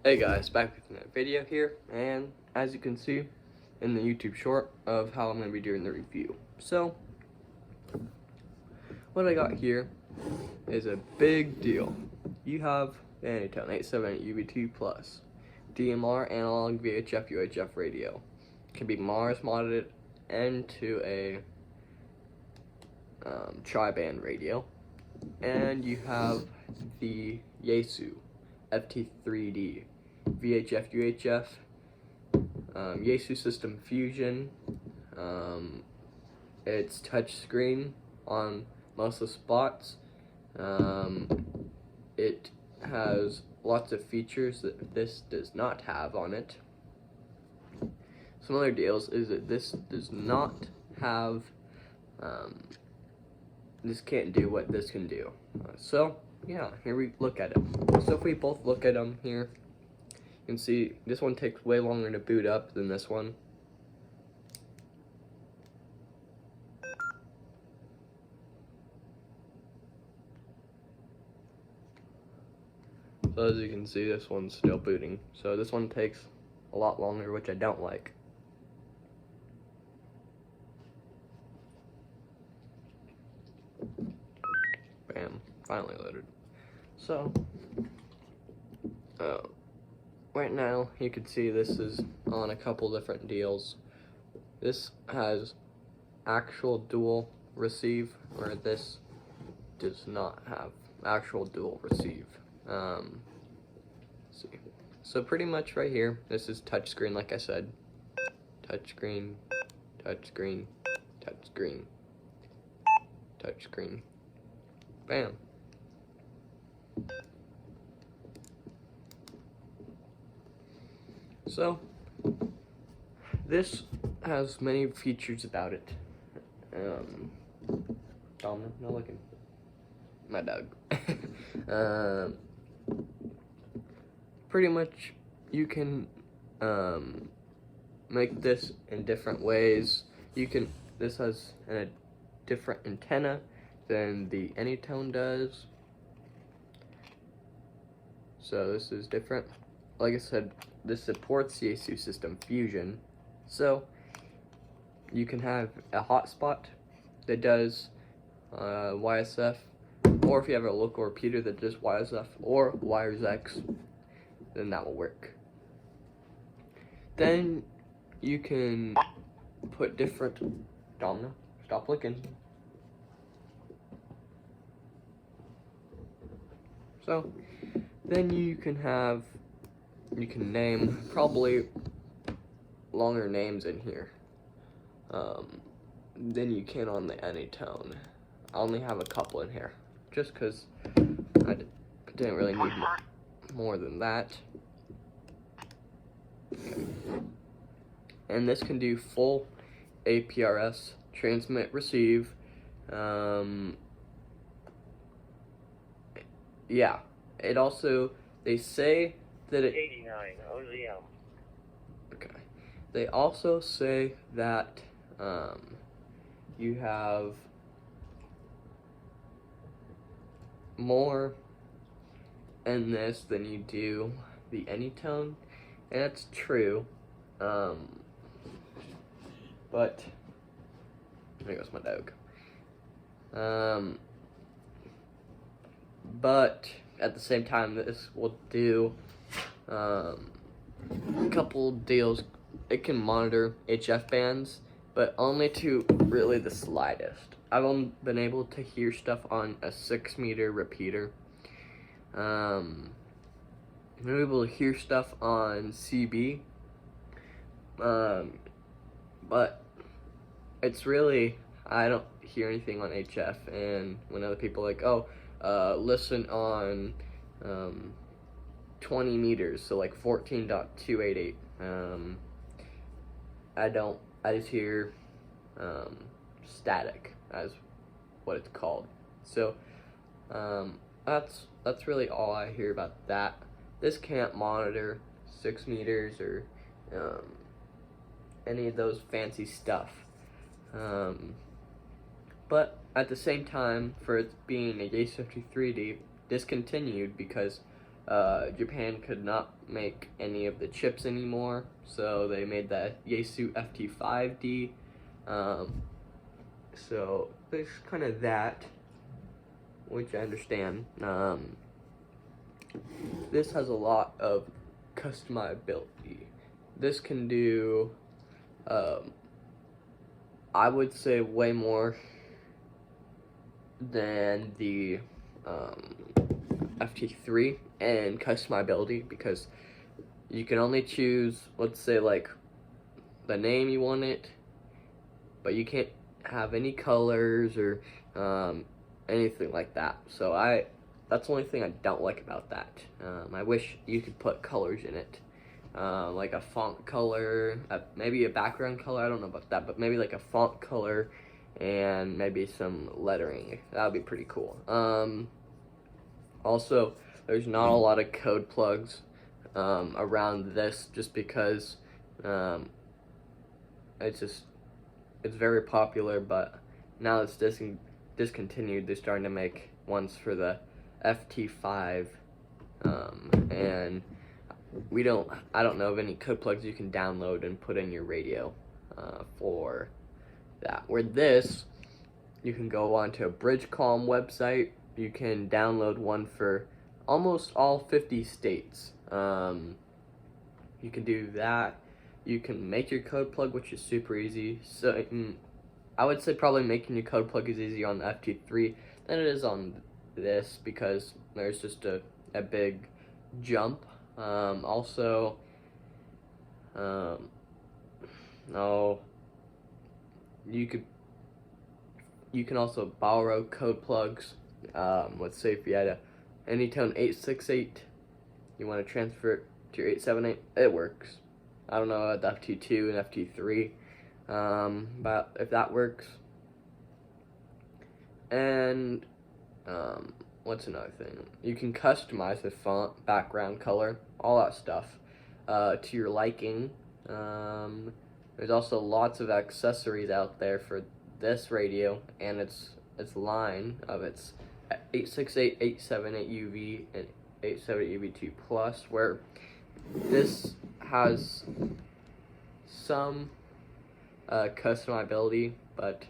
Hey guys, back with another video here, and as you can see in the YouTube short of how I'm going to be doing the review. So, what I got here is a big deal. You have the Anytone 878 UBT Plus, DMR analog VHF UHF radio. Can be Mars modded into a tri-band radio. And you have the Yaesu FT3D VHF UHF Yaesu System Fusion. It's touchscreen on most of the spots. It has lots of features that this does not have on it. Some other deals is that this does not have, this can't do what this can do. So yeah, here we look at it. So if we both look at them here, you can see this one takes way longer to boot up than this one. So as you can see, this one's still booting. So this one takes a lot longer, which I don't like. Bam, finally loaded. So, right now you can see this is on a couple different deals. This has actual dual receive, where this does not have actual dual receive. Let's see. So pretty much right here, this is touchscreen, like I said. Touchscreen, touchscreen, touchscreen, touchscreen. Bam. So, this has many features about it. Domino, no looking. My dog. Pretty much, you can make this in different ways. This has a different antenna than the Anytone does. So this is different. Like I said, this supports Yaesu System Fusion. So you can have a hotspot that does YSF, or if you have a local repeater that does YSF or WiresX, then that will work. Then you can put different, Domino, stop looking. So then you can name probably longer names in here than you can on the Anytone. I only have a couple in here, just because I didn't really need more than that. Okay. And this can do full APRS, transmit, receive. Yeah, it also, they say that it... 89 OZM. Okay. They also say that you have more in this than you do the Anytone, and that's true. But there goes my dog. But at the same time, this will do a couple deals. It can monitor HF bands, but only to really the slightest. I've only been able to hear stuff on a 6-meter repeater. I'm able to hear stuff on CB, but it's really, I don't hear anything on HF. And when other people are like, oh, listen on 20 meters, so like 14.288. I just hear static, as what it's called. So that's really all I hear about that. This can't monitor 6 meters or any of those fancy stuff. But at the same time, for it being a Yaesu 3D, discontinued because Japan could not make any of the chips anymore, so they made the Yaesu FT5D. So there's kind of that, which I understand. This has a lot of customizability. This can do, I would say, way more than the FT3 and customizability, because you can only choose, let's say, like the name you want it, but you can't have any colors or anything like that. So that's the only thing I don't like about that. I wish you could put colors in it, like a font color, maybe a background color. I don't know about that, but maybe like a font color and maybe some lettering. That would be pretty cool. Also, there's not a lot of code plugs around this, just because it's very popular, but now it's discontinued. They're starting to make ones for the FT5, and I don't know of any code plugs you can download and put in your radio for that. Where this, you can go onto a Bridgecom website. You can download one for almost all 50 states. You can do that. You can make your code plug, which is super easy. So I would say probably making your code plug is easier on the FT3 than it is on this, because there's just a big jump. Also, you can also borrow code plugs. Let's say if you had a Anytone 868, you want to transfer it to your 878, it works. I don't know about the FT2 and FT3, but if that works. And what's another thing? You can customize the font, background color, all that stuff to your liking. There's also lots of accessories out there for this radio and its line of its 868, 878 UV, and 878 UV2 Plus, where this has some customizability, but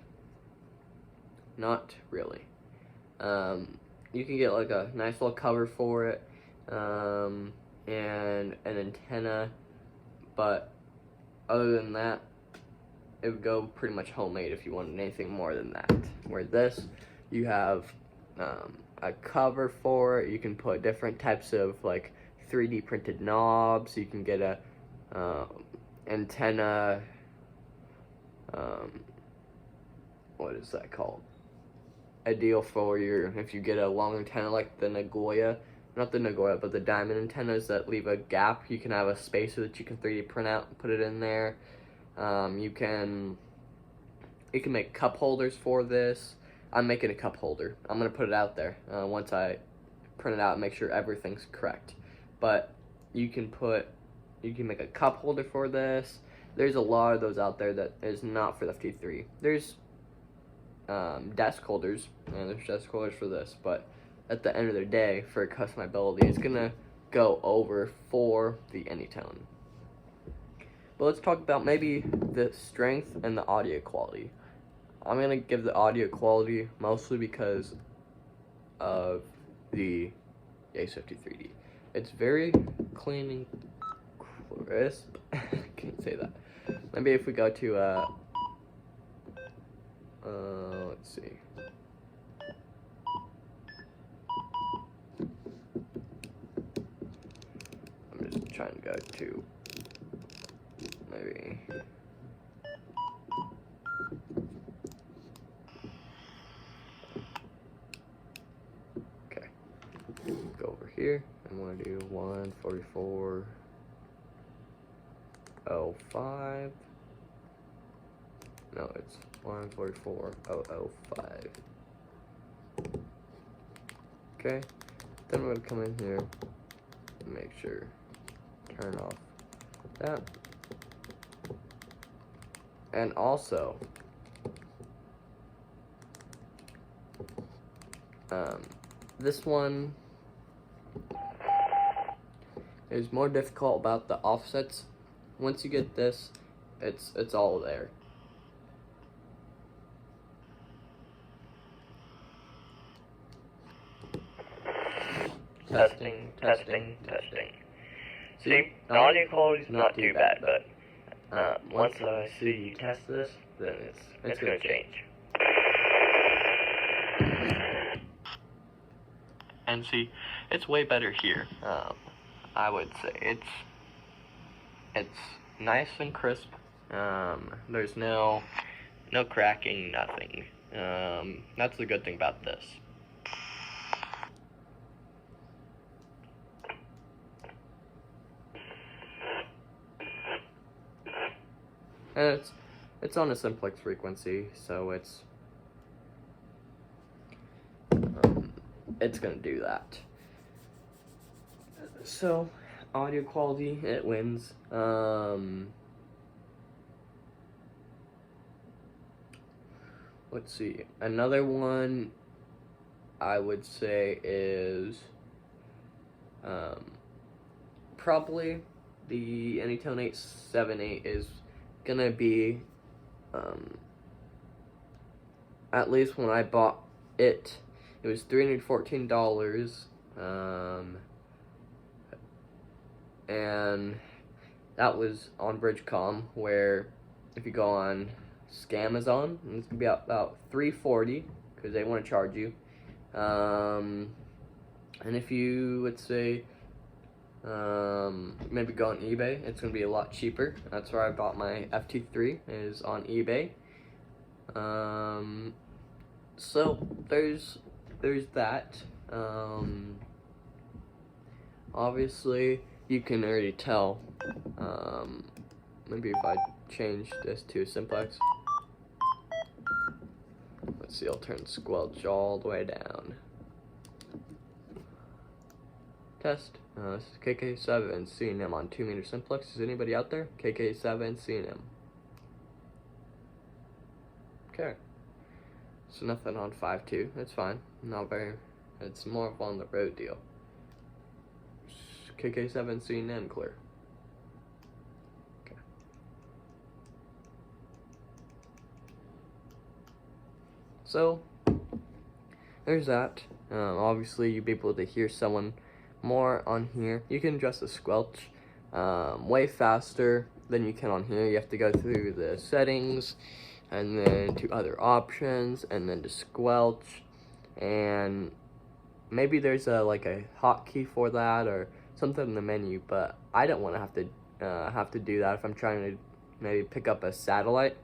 not really. You can get like a nice little cover for it, and an antenna, but other than that, it would go pretty much homemade if you wanted anything more than that. Where this, you have a cover for it. You can put different types of like 3D printed knobs. You can get a antenna, what is that called? A deal for if you get a long antenna like the Nagoya, not the Nagoya, but the diamond antennas that leave a gap, you can have a spacer that you can 3D print out and put it in there. You can make cup holders for this. I'm making a cup holder. I'm gonna put it out there once I print it out and make sure everything's correct. But you can make a cup holder for this. There's a lot of those out there that is not for the FT3. There's desk holders, and there's desk holders for this, but at the end of the day, for customizability, it's gonna go over for the Anytone. But let's talk about maybe the strength and the audio quality. I'm gonna give the audio quality mostly because of the Yaesu FT3D. It's very clean and crisp. Can't say that. Maybe if we go to let's see. I'm just trying to go to maybe. Okay. Go over here. I'm gonna do 144.05. No, it's 144.005. Okay, then we're gonna come in here and make sure, turn off that. And also, this one, is more difficult about the offsets. Once you get this, it's all there. Testing. See, the audio quality's not too bad, but once I see you test this, then it's gonna change. And see, it's way better here. I would say it's nice and crisp. There's no cracking, nothing. That's the good thing about this. And it's on a simplex frequency, so it's gonna do that. So audio quality, it wins. Let's see, another one I would say is probably the Anytone 878 is gonna be at least when I bought it was $314, and that was on Bridgecom, where if you go on Scamazon, it's gonna be about $340 because they want to charge you. And if you would say maybe go on eBay, it's gonna be a lot cheaper. That's where I bought my FT3, is on eBay. So there's that. Obviously you can already tell. Maybe if I change this to simplex. Let's see, I'll turn squelch all the way down. Test. This is KK7 C&M on 2 meter simplex. Is anybody out there? KK7 C&M. Okay. So nothing on 5.2. It's fine. Not very. It's more of on the road deal. KK7 C&M clear. Okay. So there's that. Obviously, you'll be able to hear someone more on here. You can adjust the squelch way faster than you can on here. You have to go through the settings and then to other options and then to squelch, and maybe there's a hotkey for that or something in the menu, but I don't want to have to do that if I'm trying to maybe pick up a satellite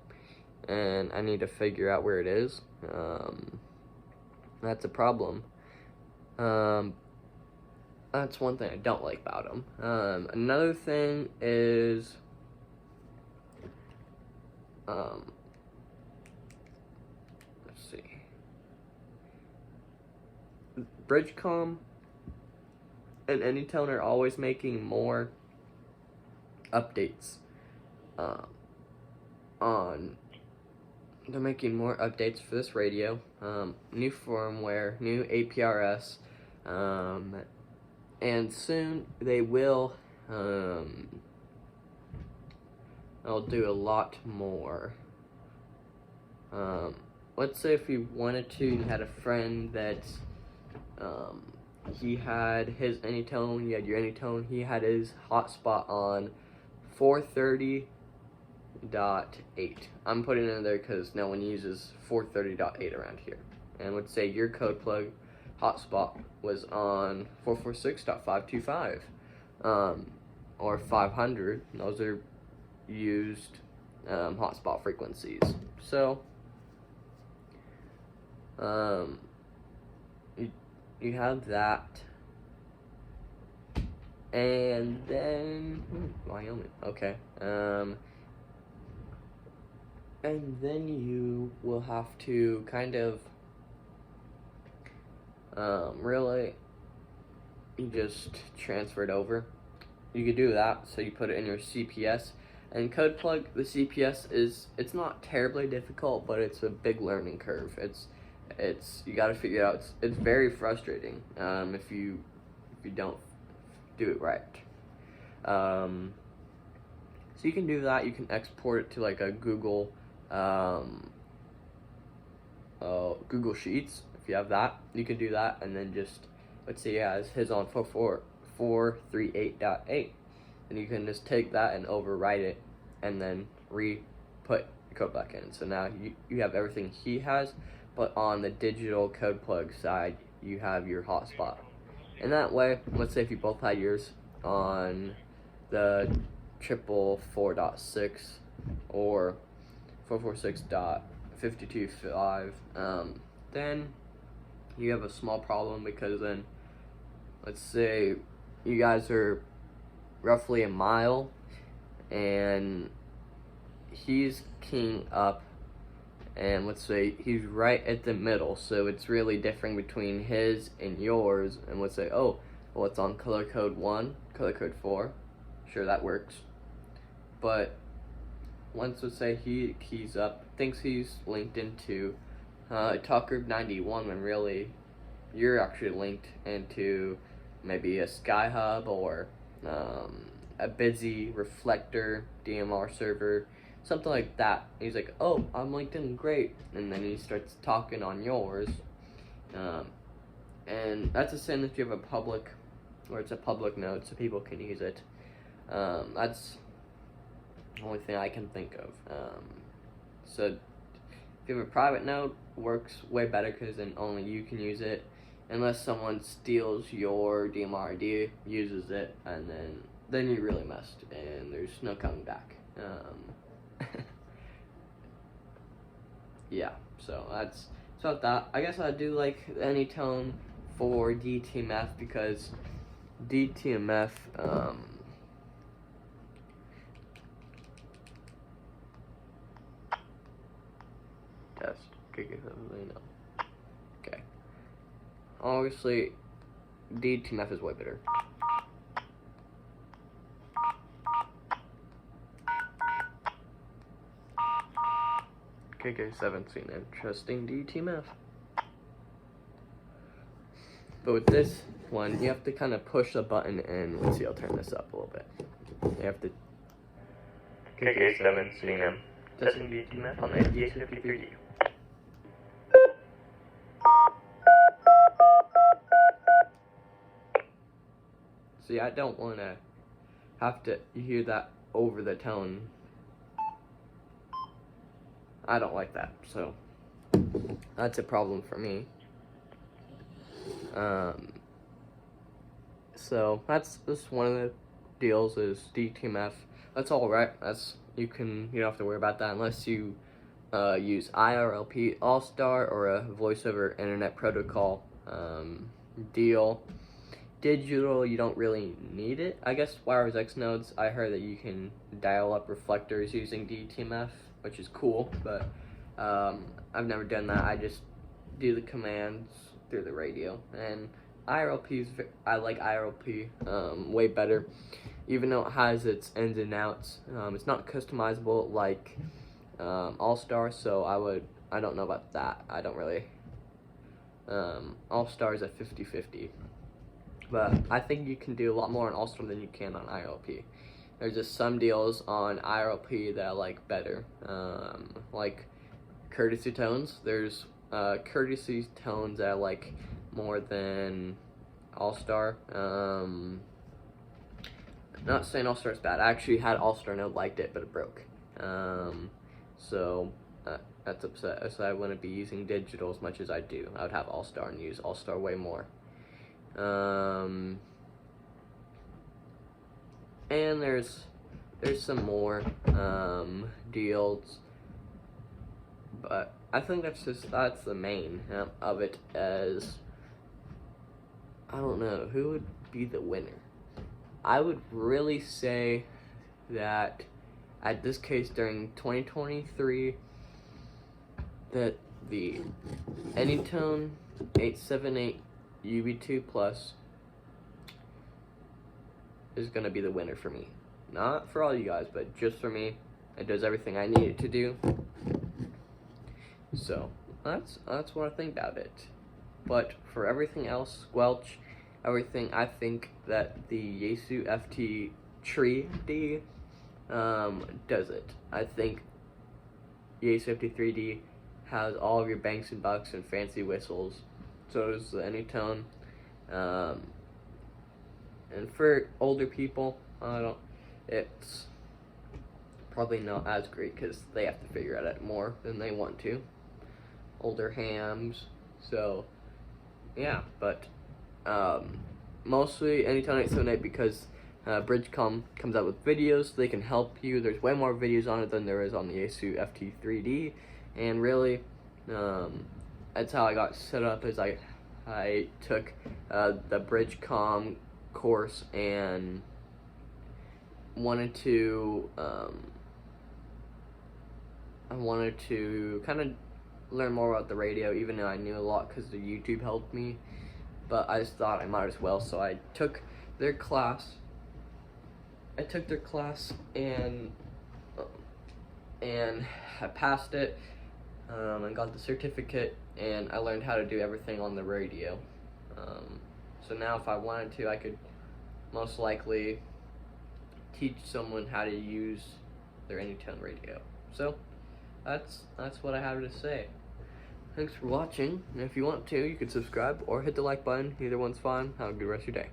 and I need to figure out where it is. That's a problem. That's one thing I don't like about them. Another thing is let's see, Bridgecom and Anytone are always making more updates they're making more updates for this radio, new firmware, new APRS, and soon they will I'll do a lot more. Let's say if you wanted to, you had a friend that he had his Anytone, you had your Anytone, he had his hotspot on 430.8. I'm putting it in there because no one uses 430.8 around here. And let's say your code plug hotspot was on 446.525 or 500. Those are used hotspot frequencies. So you have that, and then Wyoming. Okay. And then you will have to kind of really just transfer it over. You could do that, so you put it in your CPS. And code plug, the CPS it's not terribly difficult, but it's a big learning curve. It's you got to figure it out. It's very frustrating if you don't do it right. So you can do that. You can export it to like a Google Google Sheets. If you have that, you can do that, and then just, let's say he has his on 4.4.3.8.8, and you can just take that and overwrite it, and then put the code back in. So now you have everything he has, but on the digital code plug side, you have your hotspot. And that way, let's say if you both had yours on the 4.4.6 or 4.46.52.5, then you have a small problem, because then let's say you guys are roughly a mile and he's keying up, and let's say he's right at the middle, so it's really differing between his and yours, and let's say, oh, well, it's on color code 1, color code 4, sure, that works. But once, let's say he keys up, thinks he's linked into Talk Group 91, when really you're actually linked into maybe a Skyhub or a busy Reflector DMR server, something like that. He's like, oh, I'm linked in, great, and then he starts talking on yours, and that's the same if you have a public, or it's a public node so people can use it. That's the only thing I can think of. So if you have a private node, works way better, because then only you can use it, unless someone steals your DMR ID, uses it, and then you're really messed, and there's no coming back. Yeah, so that's about that. I guess I do like Anytone for DTMF, because DTMF, test, okay, obviously DTMF is way better. KK17, interesting DTMF. But with this one, you have to kind of push the button, and let's see, I'll turn this up a little bit. You have to KK7 testing DTMF on the FDX53D. See, I don't want to have to hear that over the tone. I don't like that, so that's a problem for me. So that's one of the deals, is DTMF. That's all right. You don't have to worry about that unless you use IRLP All-Star or a voice over internet protocol deal. Digital, you don't really need it. I guess Wireless X nodes, I heard that you can dial up reflectors using DTMF, which is cool, but I've never done that. I just do the commands through the radio, and IRLP I like IRLP way better, even though it has its ins and outs. It's not customizable like All-Star, so I don't know about that. I don't really. All-Star is a 50-50. But I think you can do a lot more on All-Star than you can on IRLP. There's just some deals on IRLP that I like better. Like courtesy tones. There's courtesy tones that I like more than All-Star. Not saying All-Star is bad. I actually had All-Star node, liked it, but it broke. So that's upset. So I wouldn't be using digital as much as I do. I would have All-Star and use All-Star way more. And there's some more deals, but I think that's the main of it. As I don't know who would be the winner. I would really say that at this case during 2023 that the Anytone 878 UV2 Plus is going to be the winner for me. Not for all you guys, but just for me. It does everything I need it to do. So, that's what I think about it. But for everything else, Squelch, everything, I think that the Yaesu 3D does it. I think the Ace53D has all of your banks and bucks and fancy whistles. So does the Anytone. And for older people, it's probably not as great because they have to figure it out more than they want to. Older hams, so yeah, but mostly Anytone 878 because Bridgecom comes out with videos, so they can help you. There's way more videos on it than there is on the Yaesu FT3D, and really, that's how I got set up. Is I took the Bridgecom course and wanted to kind of learn more about the radio, even though I knew a lot because the YouTube helped me. But I just thought I might as well, so I took their class. And I passed it and got the certificate, and I learned how to do everything on the radio. So now if I wanted to, I could most likely teach someone how to use their Anytone radio. So that's what I have to say. Thanks for watching, and if you want to, you can subscribe or hit the like button. Either one's fine. Have a good rest of your day.